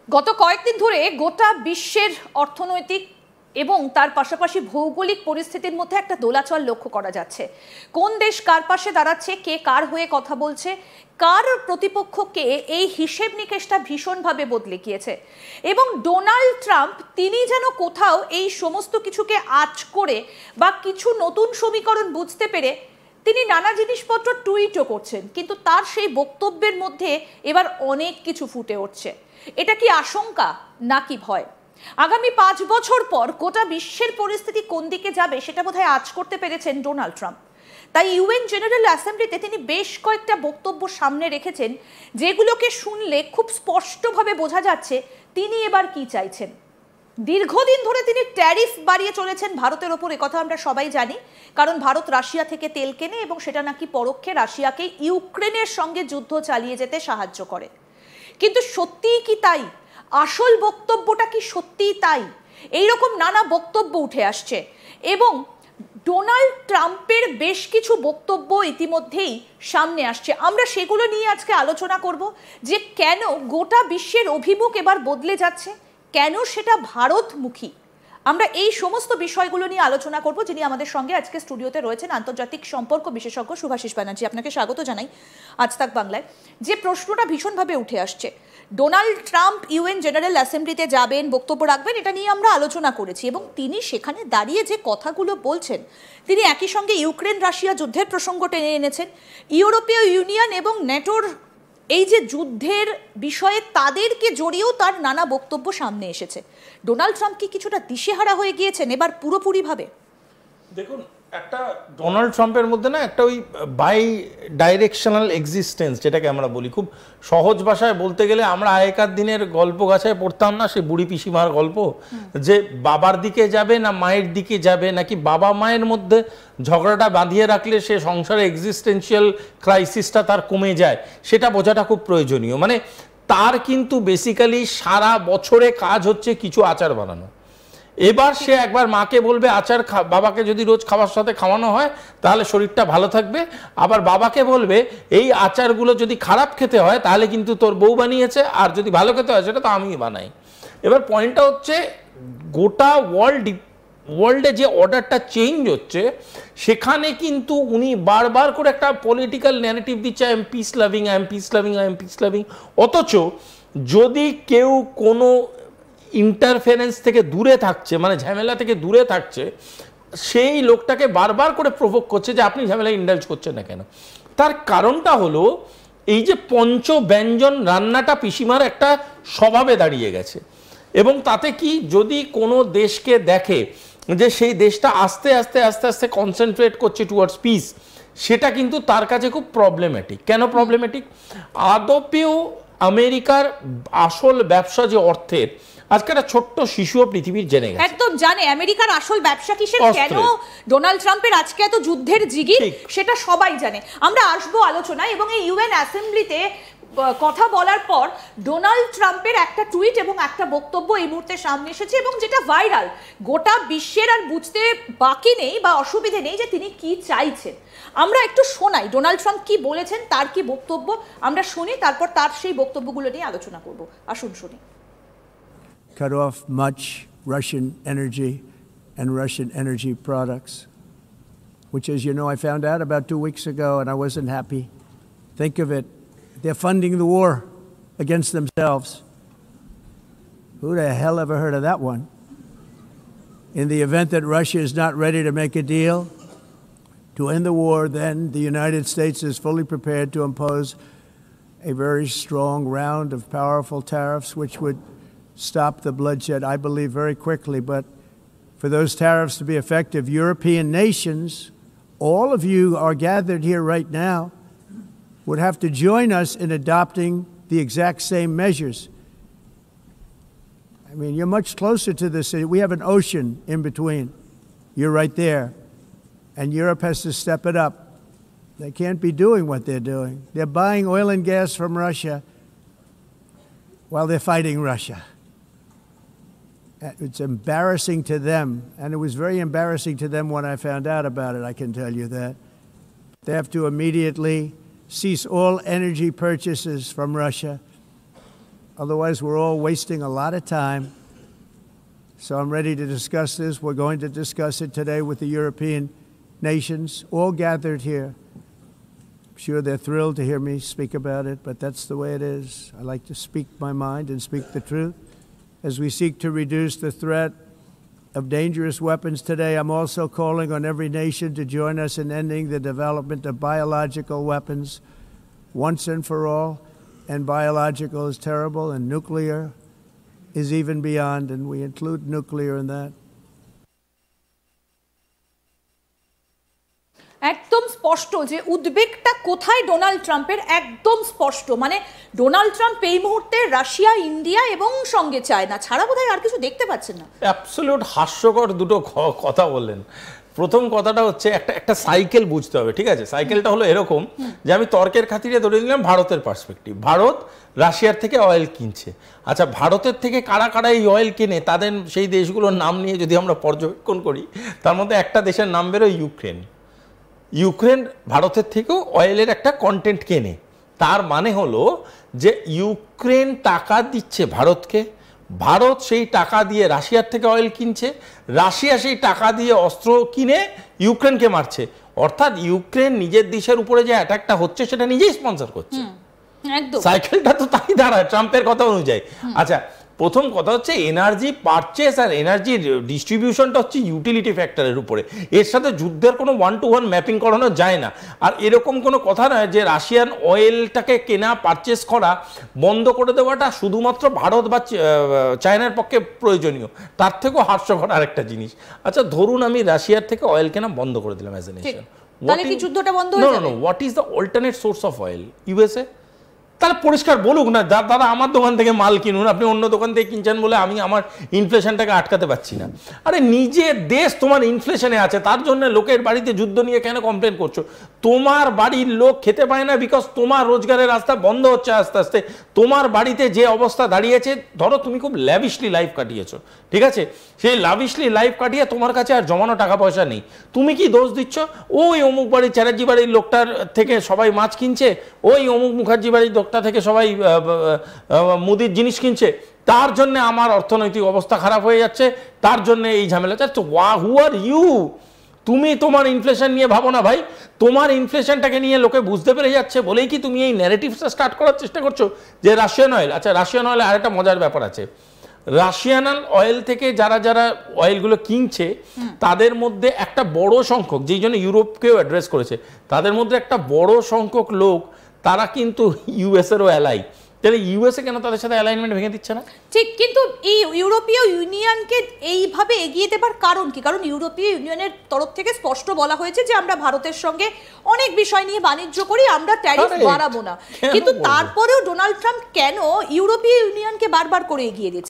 গত কয়েকদিন ধরে গোটা বিশ্বের অর্থনৈতিক এবং তার পাশাপাশি ভৌগোলিক পরিস্থিতির মধ্যে একটা দোলাচল লক্ষ্য করা যাচ্ছে। কোন দেশ কার পাশে দাঁড়াচ্ছে, কে কার হয়ে কথা বলছে, কার প্রতিপক্ষকে, এই হিসেব নিকেশটা ভীষণভাবে বদলে গিয়েছে। এবং ডোনাল্ড ট্রাম্প তিনি যেন কোথাও এই সমস্ত কিছুকে আঁচ করে বা কিছু নতুন সমীকরণ বুঝতে পেরে তিনি নানা জিনিসপত্র টুইটও করছেন, কিন্তু তার সেই বক্তব্যের মধ্যে এবার অনেক কিছু ফুটে উঠছে। এটা কি আশঙ্কা নাকি ভয়? আগামী 5 বছর পর গোটা বিশ্বের পরিস্থিতি কোন দিকে যাবে সেটা বোধহয় আঁচ করতে পেরেছেন ডোনাল্ড ট্রাম্প। তাই ইউএন জেনারেল অ্যাসেম্বলিতে তিনি বেশ কয়েকটা বক্তব্য সামনে রেখেছেন, যেগুলোকে শুনলে খুব স্পষ্টভাবে বোঝা যাচ্ছে তিনি এবার কি চাইছেন। দীর্ঘদিন ধরে তিনি ট্যারিফ বাড়িয়ে চলেছেন ভারতের ওপর, কথা আমরা সবাই জানি, কারণ ভারত রাশিয়া থেকে তেল কেনে এবং সেটা নাকি পরোক্ষে রাশিয়াকে ইউক্রেনের সঙ্গে যুদ্ধ চালিয়ে যেতে সাহায্য করে। কিন্তু সত্যিই কি তাই? আসল বক্তব্যটা কি সত্যিই তাই? এইরকম নানা বক্তব্য উঠে আসছে এবং ডোনাল্ড ট্রাম্পের বেশ কিছু বক্তব্য ইতিমধ্যেই সামনে আসছে। আমরা সেগুলো নিয়ে আজকে আলোচনা করব যে কেন গোটা বিশ্বের অভিমুখ এবার বদলে যাচ্ছে, কেন সেটা ভারতমুখী। আমরা এই সমস্ত বিষয়গুলো নিয়ে আলোচনা করব। যিনি আমাদের সঙ্গে আজকে স্টুডিওতে রয়েছেন আন্তর্জাতিক সম্পর্ক বিশেষজ্ঞ শুভাশিস ব্যানার্জি, আপনাকে স্বাগত জানাই আজ তাক বাংলায়। যে প্রশ্নটা ভীষণভাবে উঠে আসছে, ডোনাল্ড ট্রাম্প ইউএন জেনারেল অ্যাসেম্বলিতে যাবেন, বক্তব্য রাখবেন, এটা নিয়ে আমরা আলোচনা করেছি এবং তিনি সেখানে দাঁড়িয়ে যে কথাগুলো বলছেন, তিনি একই সঙ্গে ইউক্রেন রাশিয়া যুদ্ধের প্রসঙ্গ টেনে এনেছেন, ইউরোপীয় ইউনিয়ন এবং ন্যাটোর এই যে যুদ্ধের বিষয়ে তাদেরকে জড়িয়েও তার নানা বক্তব্য সামনে এসেছে। ডোনাল্ড ট্রাম্প কি কিছুটা দিশেহারা হয়ে গিয়েছেন এবার পুরোপুরিভাবে? দেখুন, একটা ডোনাল্ড ট্রাম্পের মধ্যে না একটা ওই বাই ডাইরেকশনাল এক্সিস্টেন্স, যেটাকে আমরা বলি, খুব সহজ ভাষায় বলতে গেলে আমরা আগেকার দিনের গল্প গাছায় পড়তাম না, সে বুড়ি পিসিমার গল্প, যে বাবার দিকে যাবে না মায়ের দিকে যাবে, নাকি বাবা মায়ের মধ্যে ঝগড়াটা বাঁধিয়ে রাখলে সে সংসারে এক্সিস্টেন্সিয়াল ক্রাইসিসটা তার কমে যায়, সেটা বোঝাটা খুব প্রয়োজনীয়। মানে তার কিন্তু বেসিক্যালি সারা বছরে কাজ হচ্ছে কিছু আচার বানানো। এবার সে একবার মাকে বলবে আচার বাবাকে যদি রোজ খাবার সাথে খাওয়ানো হয় তাহলে শরীরটা ভালো থাকবে, আবার বাবাকে বলবে এই আচারগুলো যদি খারাপ খেতে হয় তাহলে কিন্তু তোর বউ বানিয়েছে, আর যদি ভালো খেতে হয় সেটা তো আমি বানাই। এবার পয়েন্টটা হচ্ছে গোটা ওয়ার্ল্ডে যে অর্ডারটা চেঞ্জ হচ্ছে সেখানে কিন্তু উনি বারবার করে একটা পলিটিক্যাল ন্যারেটিভ দিচ্ছে, I am peace loving, I am peace loving, I am peace loving. অথচ যদি কেউ কোনো ইন্টারফারেন্স থেকে দূরে থাকছে, মানে ঝামেলা থেকে দূরে থাকছে, সেই লোকটাকে বারবার করে প্রভোক করছে যে আপনি ঝামেলায় ইন্ডালজ করছেন না কেন। তার কারণটা হলো এই যে পঞ্চব্যঞ্জন রান্নাটা পিসিমার একটা স্বভাবে দাঁড়িয়ে গেছে। এবং তাতে কি, যদি কোনো দেশকে দেখে যে সেই দেশটা আস্তে আস্তে আস্তে আস্তে কনসেন্ট্রেট করছে টুয়ার্ডস পিস, সেটা কিন্তু তার কাছে খুব প্রবলেমেটিক। কেন প্রবলেমেটিক? আদপেও আমেরিকার আসল ব্যবসা যে অর্থের, আজকে একটা ছোট্ট শিশুও পৃথিবীর জেনে গেছে, একদম জানে আমেরিকার আসল ব্যবসা কিসের, কেন ডোনাল্ড ট্রাম্পের আজকে এত যুদ্ধের জিগির, সেটা সবাই জানে। আমরা আসবো আলোচনা। এবং এই ইউএন অ্যাসেম্বলিতে কথা বলার পর ডোনাল্ড ট্রাম্পের একটা টুইট এবং একটা বক্তব্য এই মুহূর্তে সামনে এসেছে এবং যেটা ভাইরাল, গোটা বিশ্বের আর বুঝতে বাকি নেই বা অসুবিধে নেই যে তিনি কি চাইছেন। আমরা একটু শোনাই ডোনাল্ড ট্রাম্প কি বলেছেন, তার কি বক্তব্য আমরা শুনি, তারপর তার সেই বক্তব্যগুলো নিয়ে আলোচনা করব। আসুন শুনি। Cut off much Russian energy and Russian energy products, which, as you know, I found out about 2 weeks ago, and I wasn't happy. Think of it. They're funding the war against themselves. Who the hell ever heard of that one? In the event that Russia is not ready to make a deal to end the war, then the United States is fully prepared to impose a very strong round of powerful tariffs, which would stop the bloodshed, I believe, very quickly. But for those tariffs to be effective, European nations, all of you are gathered here right now, would have to join us in adopting the exact same measures. I mean, you're much closer to this. We have an ocean in between. You're right there. And Europe has to step it up. They can't be doing what they're doing. They're buying oil and gas from Russia while they're fighting Russia. It's embarrassing to them, and it was very embarrassing to them when I found out about it, I can tell you that. They have to immediately cease all energy purchases from Russia. Otherwise, we're all wasting a lot of time. So I'm ready to discuss this. We're going to discuss it today with the European nations, all gathered here. I'm sure they're thrilled to hear me speak about it, but that's the way it is. I like to speak my mind and speak the truth. As we seek to reduce the threat of dangerous weapons today, I'm also calling on every nation to join us in ending the development of biological weapons once and for all. And biological is terrible, and nuclear is even beyond, and we include nuclear in that. একদম স্পষ্ট যে উদ্বেগটা কোথায় Donald ট্রাম্পের, একদম স্পষ্ট। মানে Donald Trump এই মুহূর্তে রাশিয়া, ইন্ডিয়া এবং সঙ্গে চায়না ছাড়া বোধহয় আর কিছু দেখতে পাচ্ছেন না। অ্যাবসলিউট হাস্যকর দুটো কথা বললেন। প্রথম কথাটা হচ্ছে একটা সাইকেল বুঝতে হবে, ঠিক আছে? সাইকেলটা হলো এরকম যে আমি তর্কের খাতিরে ধরে নিলাম ভারতের পার্সপেক্টিভ। ভারত রাশিয়ার থেকে অয়েল কিনছে। আচ্ছা, ভারতের থেকে কারা কারা এই অয়েল কিনে তাদের সেই দেশগুলোর নাম নিয়ে যদি আমরা পর্যবেক্ষণ করি, তার মধ্যে একটা দেশের নাম বেরোয় ইউক্রেন। ইউক্রেন ভারতের থেকেও অয়েলের একটা কন্টেন্ট কেনে। তার মানে হলো যে ইউক্রেন টাকা দিচ্ছে ভারতকে, ভারত সেই টাকা দিয়ে রাশিয়ার থেকে অয়েল কিনছে, রাশিয়া সেই টাকা দিয়ে অস্ত্র কিনে ইউক্রেনকে মারছে। অর্থাৎ ইউক্রেন নিজের দেশের উপরে যে অ্যাটাকটা হচ্ছে সেটা নিজেই স্পন্সর করছে। সাইকেলটা তো তাই দাঁড়ায় ট্রাম্পের কথা অনুযায়ী। আচ্ছা, প্রথম কথা হচ্ছে এনার্জি পারচেস আর এনার্জি ডিস্ট্রিবিউশনটা হচ্ছে ইউটিলিটি ফ্যাক্টরের উপরে। এর সাথে যুদ্ধের কোনো 1-to-1 ম্যাপিং করানো যায় না। আর এরকম কোনো কথা নয় যে রাশিয়ান অয়েলটাকে কেনা পারচেস করা বন্ধ করে দেওয়াটা শুধুমাত্র ভারত বা চায়নার পক্ষে প্রয়োজনীয়। তার থেকেও হাস্যকর আরেকটা জিনিস। আচ্ছা, ধরুন আমি রাশিয়ার থেকে অয়েল কেনা বন্ধ করে দিলাম অ্যাজ এ নেশন, তাহলে কি যুদ্ধটা বন্ধ হয়ে যাবে? No, what is the alternate source of oil? USA. তাহলে পরিষ্কার বলুক না, দাদা আমার দোকান থেকে মাল কিনুন, আপনি অন্য দোকান থেকে কিনছেন বলে আমি আমার ইনফ্লেশনটাকে আটকাতে পারছি না। আরে নিজের দেশ তোমার ইনফ্লেশনে আছে, তার জন্য লোকের বাড়িতে যুদ্ধ নিয়ে কেন কমপ্লেন করছো? তোমার বাড়ির লোক খেতে পায় না বিকজ তোমার রোজগারের রাস্তা বন্ধ হচ্ছে আস্তে আস্তে। তোমার বাড়িতে যে অবস্থা দাঁড়িয়েছে, ধরো তুমি খুব ল্যাভিশলি লাইফ কাটিয়েছো, ঠিক আছে? সেই লাভিশলি লাইফ কাটিয়ে তোমার কাছে আর জমানো টাকা পয়সা নেই। তুমি কি দোষ দিচ্ছ? ওই অমুক বাড়ির চ্যাটার্জি বাড়ির লোকটার থেকে সবাই মাছ কিনছে, ওই অমুক মুখার্জি বাড়ির লোকটা থেকে সবাই মুদির জিনিস কিনছে, তার জন্য আমার অর্থনৈতিক অবস্থা খারাপ হয়ে যাচ্ছে, তার জন্য এই ঝামেলা। হু আর ইউ? তুমি তোমার ইনফ্লেশন নিয়ে ভাবো না ভাই। তোমার ইনফ্লেশনটাকে নিয়ে লোকে বুঝতে পেরে যাচ্ছে বলেই কি তুমি এই ন্যারেটিভসটা স্টার্ট করার চেষ্টা করছো যে রাশিয়ান অয়েল? আচ্ছা, রাশিয়ান অয়েলে আরেকটা মজার ব্যাপার আছে। রাশিয়ান অয়েল থেকে যারা যারা অয়েলগুলো কিনছে তাদের মধ্যে একটা বড় সংখ্যক, যেই জন্য ইউরোপকেও অ্যাড্রেস করেছে, তাদের মধ্যে একটা বড় সংখ্যক লোক তারা কিন্তু ইউএসএরও অ্যালাই। তাহলে ইউএসএ কেন তাদের সাথে অ্যালাইনমেন্ট ভেঙে দিচ্ছে না? ঠিক, কিন্তু এই ইউরোপীয় ইউনিয়নকে এইভাবে এগিয়ে দেবার কারণ কি? কারণ ইউরোপীয় ইউনিয়নের তরফ থেকে স্পষ্ট বলা হয়েছে যে আমরা ভারতের সঙ্গে অনেক বিষয় নিয়ে বাণিজ্য করি, আমরা ট্যারিফ বাড়াবো না। কিন্তু তারপরেও ডোনাল্ড ট্রাম্প কেন ইউরোপীয় ইউনিয়নকে বারবার করে এগিয়ে দিচ্ছে?